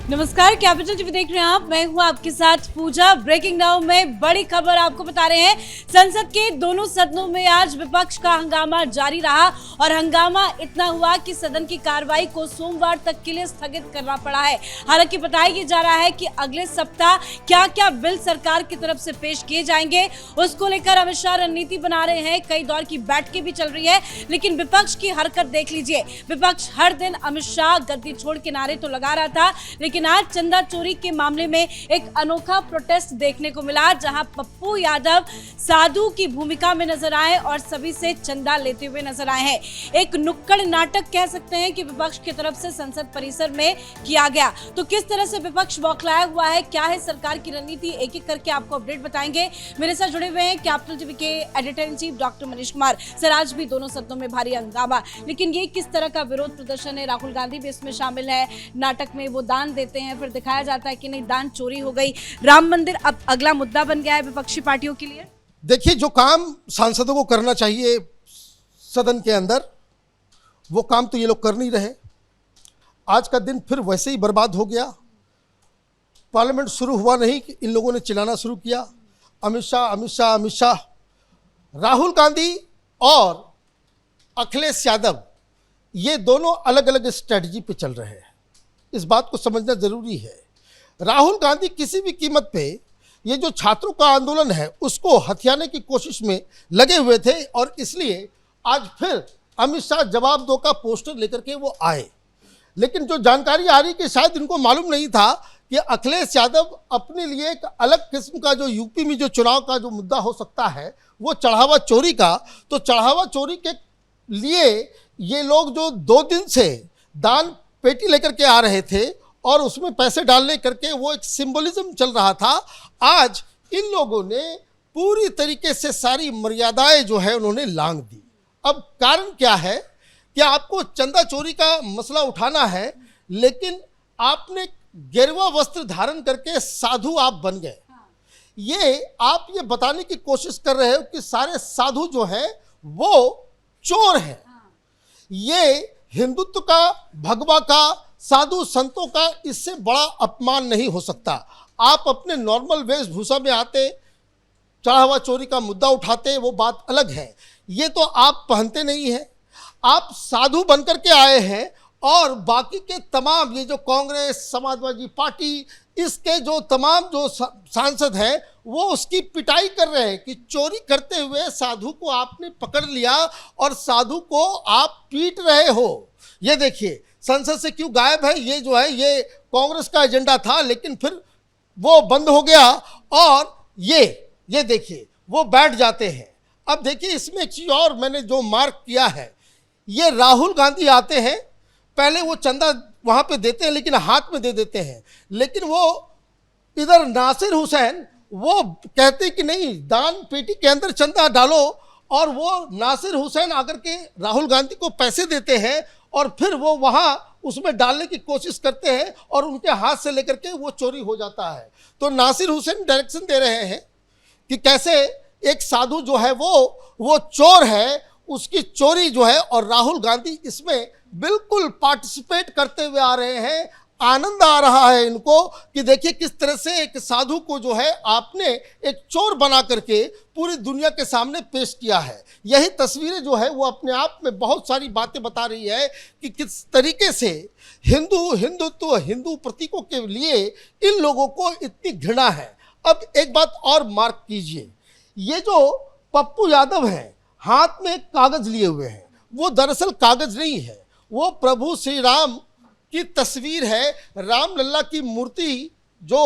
नमस्कार, capital TV देख रहे हैं आप। मैं हूं आपके साथ पूजा। ब्रेकिंग नाउ में बड़ी खबर आपको बता रहे हैं। संसद के दोनों सदनों में आज विपक्ष का हंगामा जारी रहा और हंगामा इतना हुआ कि सदन की कार्रवाई को सोमवार तक के लिए स्थगित करना पड़ा है। हालांकि बताया जा रहा है कि अगले सप्ताह क्या क्या बिल सरकार की तरफ से पेश किए जाएंगे, उसको लेकर अमित शाह रणनीति बना रहे हैं। कई दौर की बैठकें भी चल रही है, लेकिन विपक्ष की हरकत देख लीजिए। विपक्ष हर दिन अमित शाह गद्दी छोड़ के नारे तो लगा रहा था, लेकिन आज चंदा चोरी के मामले में एक अनोखा प्रोटेस्ट देखने को मिला, जहां पप्पू यादव साधु की भूमिका में नजर आए और सभी से चंदा लेते हुए नजर आए हैं। एक नुक्कड़ नाटक कह सकते हैं कि विपक्ष की तरफ से संसद परिसर में किया गया। तो किस तरह से विपक्ष बौखलाया हुआ है, क्या है सरकार की रणनीति, एक एक करके आपको अपडेट बताएंगे। मेरे साथ जुड़े हुए हैं कैपिटल टीवी के editor in chief doctor Manish Kumar. Sir, आज भी दोनों सदनों में भारी हंगामा, लेकिन ये किस तरह का विरोध प्रदर्शन है? राहुल गांधी भी इसमें शामिल है। नाटक में वो दान देते हैं, फिर दिखाया जाता है कि नहीं, दान चोरी हो गई। राम मंदिर अब अगला मुद्दा बन गया है विपक्षी पार्टियों के लिए। देखिए, जो काम सांसदों को करना चाहिए सदन के अंदर, वो काम तो ये लोग कर नहीं रहे। आज का दिन फिर वैसे ही बर्बाद हो गया। पार्लियामेंट शुरू हुआ नहीं कि इन लोगों ने चिल्लाना शुरू किया, अमित शाह अमित शाह अमित शाह। राहुल गांधी और अखिलेश यादव ये दोनों अलग अलग स्ट्रेटजी पे चल रहे हैं। इस बात को समझना जरूरी है। राहुल गांधी किसी भी कीमत पे ये जो छात्रों का आंदोलन है उसको हथियाने की कोशिश में लगे हुए थे, और इसलिए आज फिर अमित शाह जवाब दो का पोस्टर लेकर के वो आए। लेकिन जो जानकारी आ रही कि शायद इनको मालूम नहीं था कि अखिलेश यादव अपने लिए एक अलग किस्म का जो यूपी में जो चुनाव का जो मुद्दा हो सकता है वो चढ़ावा चोरी का। तो चढ़ावा चोरी के लिए ये लोग जो 2 दिन से दान पेटी लेकर के आ रहे थे और उसमें पैसे डालने करके वो एक सिंबलिज्म चल रहा था, आज इन लोगों ने पूरी तरीके से सारी मर्यादाएं जो है उन्होंने लांघ दी। अब कारण क्या है कि आपको चंदा चोरी का मसला उठाना है, लेकिन आपने गेरुआ वस्त्र धारण करके साधु आप बन गए। ये आप ये बताने की कोशिश कर रहे हो कि सारे साधु जो है वो चोर हैं। ये हिंदुत्व का, भगवा का, साधु संतों का इससे बड़ा अपमान नहीं हो सकता। आप अपने नॉर्मल वेशभूषा में आते, चढ़ावा चोरी का मुद्दा उठाते, वो बात अलग है। ये तो आप पहनते नहीं हैं। आप साधु बनकर के आए हैं और बाकी के तमाम ये जो कांग्रेस, समाजवादी पार्टी, इसके जो तमाम जो सांसद हैं वो उसकी पिटाई कर रहे हैं कि चोरी करते हुए साधु को आपने पकड़ लिया और साधु को आप पीट रहे हो। ये देखिए, संसद से क्यों गायब है? ये जो है ये कांग्रेस का एजेंडा था, लेकिन फिर वो बंद हो गया और ये देखिए वो बैठ जाते हैं। अब देखिए, इसमें एक चीज़ और मैंने जो मार्क किया है, ये राहुल गांधी आते हैं, पहले वो चंदा वहाँ पे देते हैं लेकिन हाथ में दे देते हैं, लेकिन वो इधर नासिर हुसैन वो कहते हैं कि नहीं, दान पेटी के अंदर चंदा डालो, और वो नासिर हुसैन आकर के राहुल गांधी को पैसे देते हैं और फिर वो वहाँ उसमें डालने की कोशिश करते हैं और उनके हाथ से लेकर के वो चोरी हो जाता है। तो नासिर हुसैन डायरेक्शन दे रहे हैं कि कैसे एक साधु जो है वो चोर है, उसकी चोरी जो है, और राहुल गांधी इसमें बिल्कुल पार्टिसिपेट करते हुए आ रहे हैं। आनंद आ रहा है इनको कि देखिए किस तरह से एक साधु को जो है आपने एक चोर बना करके पूरी दुनिया के सामने पेश किया है। यही तस्वीरें जो है वो अपने आप में बहुत सारी बातें बता रही है कि किस तरीके से हिंदुत्व, हिंदू प्रतीकों के लिए इन लोगों को इतनी घृणा है। अब एक बात और मार्क कीजिए, ये जो पप्पू यादव हैं हाथ में कागज लिए हुए हैं, वो दरअसल कागज नहीं है, वो प्रभु श्री राम की तस्वीर है। राम लल्ला की मूर्ति जो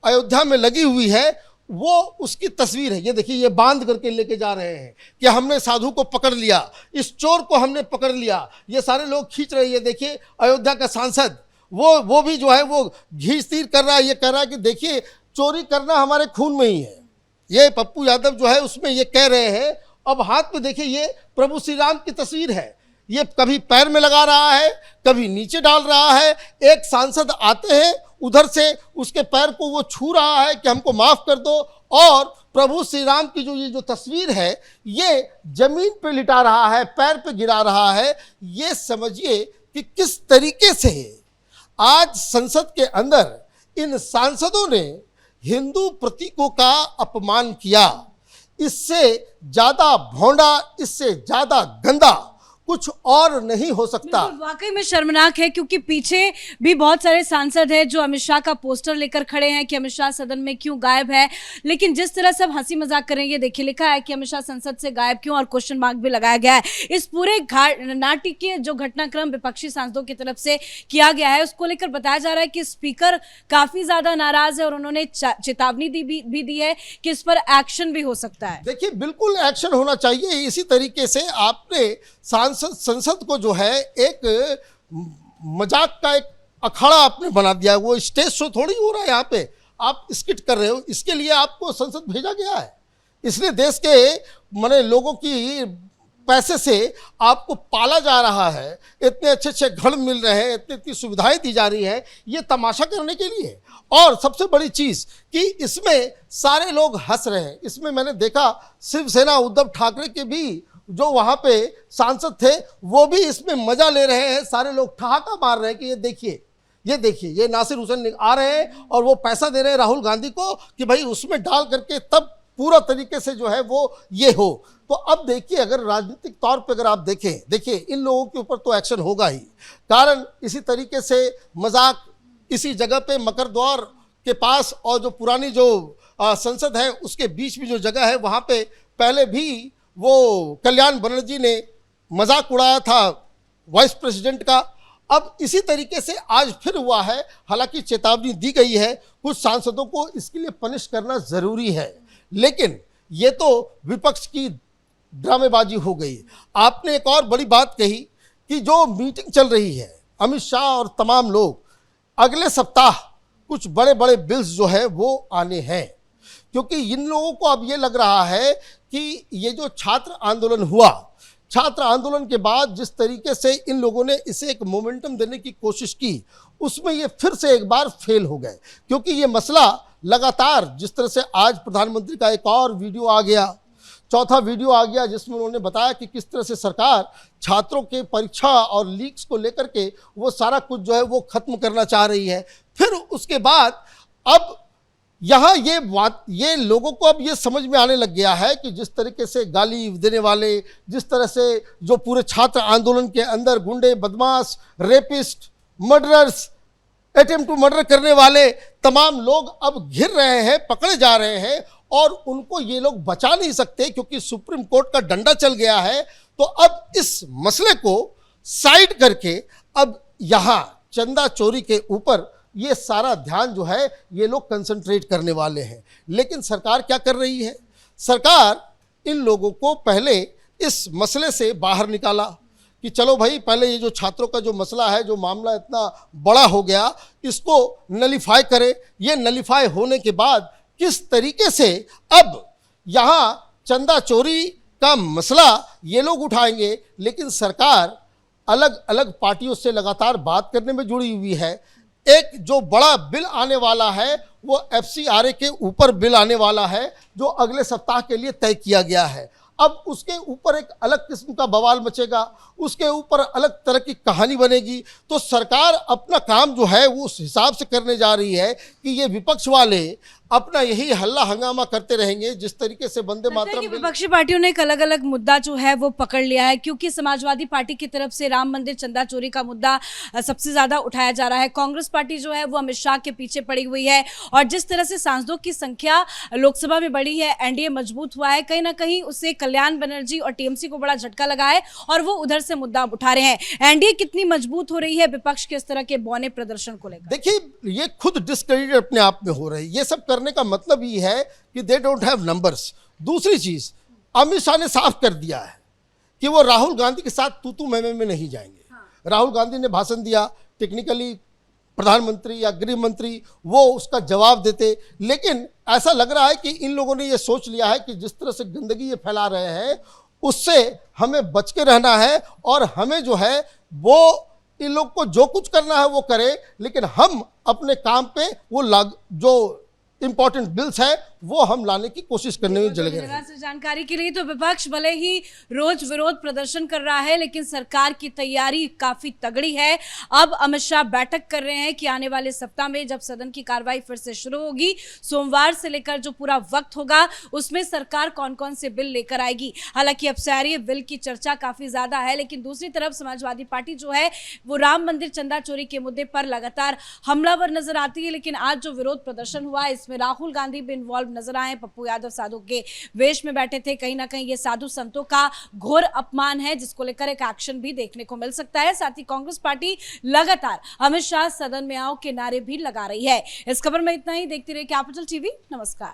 अयोध्या में लगी हुई है वो उसकी तस्वीर है। ये देखिए, ये बांध करके लेके जा रहे हैं कि हमने साधु को पकड़ लिया, इस चोर को हमने पकड़ लिया। ये सारे लोग खींच रहे हैं। ये देखिए, अयोध्या का सांसद वो भी जो है वो घींच तीर कर रहा है। ये कह रहा है कि देखिए, चोरी करना हमारे खून में ही है। ये पप्पू यादव जो है उसमें ये कह रहे हैं। अब हाथ में देखिए, ये प्रभु श्री राम की तस्वीर है। ये कभी पैर में लगा रहा है, कभी नीचे डाल रहा है। एक सांसद आते हैं उधर से, उसके पैर को वो छू रहा है कि हमको माफ कर दो, और प्रभु श्री राम की जो ये जो तस्वीर है ये जमीन पे लिटा रहा है, पैर पे गिरा रहा है। ये समझिए कि किस तरीके से आज संसद के अंदर इन सांसदों ने हिंदू प्रतीकों का अपमान किया। इससे ज्यादा भोंडा, इससे ज्यादा गंदा कुछ और नहीं हो सकता। बिल्कुल, वाकई में शर्मनाक है, क्योंकि पीछे भी बहुत सारे सांसद हैं जो अमित शाह का पोस्टर लेकर खड़े हैं कि अमित शाह सदन में क्यों गायब है। लेकिन जिस तरह सब हंसी मजाक कर रहे हैं, ये देखिए लिखा है कि अमित शाह संसद से गायब क्यों, और क्वेश्चन मार्क भी लगाया गया है। इस पूरे नाटकीय जो घटनाक्रम विपक्षी सांसदों की तरफ से किया गया है, उसको लेकर बताया जा रहा है कि स्पीकर काफी ज्यादा नाराज है और उन्होंने चेतावनी भी दी है कि इस पर एक्शन भी हो सकता है। देखिए, बिल्कुल एक्शन होना चाहिए। इसी तरीके से आपने संसद को जो है एक मजाक का एक अखाड़ा आपने बना दिया। वो स्टेज शो थोड़ी हो रहा है, यहाँ पे आप स्किट कर रहे हो। इसके लिए आपको संसद भेजा गया है, इसलिए देश के माने लोगों की पैसे से आपको पाला जा रहा है, इतने अच्छे अच्छे घर मिल रहे हैं, इतनी इतनी सुविधाएं दी जा रही है, ये तमाशा करने के लिए। और सबसे बड़ी चीज कि इसमें सारे लोग हंस रहे हैं। इसमें मैंने देखा शिवसेना उद्धव ठाकरे के भी जो वहां पे सांसद थे, वो भी इसमें मजा ले रहे हैं। सारे लोग ठहाका मार रहे हैं कि ये देखिए, ये देखिए, ये नासिर हुसैन आ रहे हैं और वो पैसा दे रहे हैं राहुल गांधी को कि भाई उसमें डाल करके तब पूरा तरीके से जो है वो ये हो। तो अब देखिए, अगर राजनीतिक तौर पे अगर आप देखिए इन लोगों के ऊपर तो एक्शन होगा ही। कारण इसी तरीके से मजाक इसी जगह पे मकरद्वार के पास और जो पुरानी जो संसद है उसके बीच में जो जगह है, वहाँ पे पहले भी वो कल्याण बनर्जी ने मजाक उड़ाया था वाइस प्रेसिडेंट का। अब इसी तरीके से आज फिर हुआ है। हालांकि चेतावनी दी गई है, कुछ सांसदों को इसके लिए पनिश करना जरूरी है, लेकिन ये तो विपक्ष की ड्रामेबाजी हो गई। आपने एक और बड़ी बात कही कि जो मीटिंग चल रही है अमित शाह और तमाम लोग, अगले सप्ताह कुछ बड़े बड़े बिल्स जो है वो आने हैं। क्योंकि इन लोगों को अब ये लग रहा है कि ये जो छात्र आंदोलन हुआ, छात्र आंदोलन के बाद जिस तरीके से इन लोगों ने इसे एक मोमेंटम देने की कोशिश की, उसमें ये फिर से एक बार फेल हो गए। क्योंकि ये मसला लगातार, जिस तरह से आज प्रधानमंत्री का एक और वीडियो आ गया, चौथा वीडियो आ गया, जिसमें उन्होंने बताया कि किस तरह से सरकार छात्रों के परीक्षा और लीक्स को लेकर के वो सारा कुछ जो है वो खत्म करना चाह रही है। फिर उसके बाद अब यहाँ ये लोगों को अब ये समझ में आने लग गया है कि जिस तरीके से गाली देने वाले, जिस तरह से जो पूरे छात्र आंदोलन के अंदर गुंडे, बदमाश, rapist, murderers, attempt to murder करने वाले तमाम लोग अब घिर रहे हैं, पकड़े जा रहे हैं और उनको ये लोग बचा नहीं सकते क्योंकि सुप्रीम कोर्ट का डंडा चल गया है। तो अब इस मसले को साइड करके अब यहाँ चंदा चोरी के ऊपर ये सारा ध्यान जो है ये लोग कंसंट्रेट करने वाले हैं। लेकिन सरकार क्या कर रही है? सरकार इन लोगों को पहले इस मसले से बाहर निकाला कि चलो भाई, पहले ये जो छात्रों का जो मसला है, जो मामला इतना बड़ा हो गया, इसको नलीफाई करे। ये नलीफाई होने के बाद किस तरीके से अब यहाँ चंदा चोरी का मसला ये लोग उठाएंगे। लेकिन सरकार अलग अलग पार्टियों से लगातार बात करने में जुड़ी हुई है। एक जो बड़ा बिल आने वाला है वो FCRA के ऊपर बिल आने वाला है, जो अगले सप्ताह के लिए तय किया गया है। अब उसके ऊपर एक अलग किस्म का बवाल मचेगा, उसके ऊपर अलग तरह की कहानी बनेगी। तो सरकार अपना काम जो है वो उस हिसाब से करने जा रही है कि ये विपक्ष वाले अपना यही हल्ला हंगामा करते रहेंगे। जिस तरीके से वंदे मातरम, विपक्षी पार्टियों ने एक अलग अलग मुद्दा जो है वो पकड़ लिया है, क्योंकि समाजवादी पार्टी की तरफ से राम मंदिर चंदा चोरी का मुद्दा सबसे ज्यादा उठाया जा रहा है। कांग्रेस पार्टी जो है वो अमित शाह के पीछे पड़ी हुई है और जिस तरह से सांसदों की संख्या लोकसभा में बढ़ी है, एनडीए मजबूत हुआ है, कहीं ना कहीं उससे कल्याण बनर्जी और टीएमसी को बड़ा झटका लगा है और वो उधर से मुद्दा उठा रहे हैं। एनडीए कितनी मजबूत हो रही है विपक्ष के इस तरह के बौने प्रदर्शन को लेकर? देखिए, ये खुद डिस्क्रेडिट अपने आप में हो रही है। ये सब करने का मतलब ये है कि दे डोंट हैव नंबर्स। दूसरी चीज, अमित शाह ने साफ कर दिया है कि वो राहुल गांधी के साथ तू में नहीं जाएंगे। राहुल गांधी ने भाषण दिया, टेक्निकली प्रधानमंत्री या गृह मंत्री वो उसका जवाब देते, लेकिन ऐसा लग रहा है कि इन लोगों ने ये सोच लिया है कि जिस तरह से गंदगी ये फैला रहे हैं उससे हमें बच के रहना है और हमें जो है वो इन लोग को जो कुछ करना है वो करे, लेकिन हम अपने काम पे वो जो इंपॉर्टेंट बिल्स है वो हम लाने की कोशिश करने में जल गए हैं। धन्यवाद सर जानकारी के लिए। तो विपक्ष भले ही रोज विरोध प्रदर्शन कर रहा है, लेकिन सरकार की तैयारी काफी तगड़ी है। अब अमित शाह बैठक कर रहे हैं कि आने वाले सप्ताह में जब सदन की कार्रवाई फिर से शुरू होगी, सोमवार से लेकर जो पूरा वक्त होगा उसमें सरकार कौन कौन से बिल लेकर आएगी। हालांकि अब सारी बिल की चर्चा काफी ज्यादा है, लेकिन दूसरी तरफ समाजवादी पार्टी जो है वो राम मंदिर चंदा चोरी के मुद्दे पर लगातार हमलावर नजर आती है। लेकिन आज जो विरोध प्रदर्शन हुआ इसमें राहुल गांधी भी इन्वॉल्व नजर आए। पप्पू यादव साधु के वेश में बैठे थे। कहीं ना कहीं ये साधु संतों का घोर अपमान है, जिसको लेकर एक एक्शन भी देखने को मिल सकता है। साथ ही कांग्रेस पार्टी लगातार अमित शाह सदन में आओ के नारे भी लगा रही है। इस खबर में इतना ही। देखते रहिए कैपिटल टीवी। नमस्कार।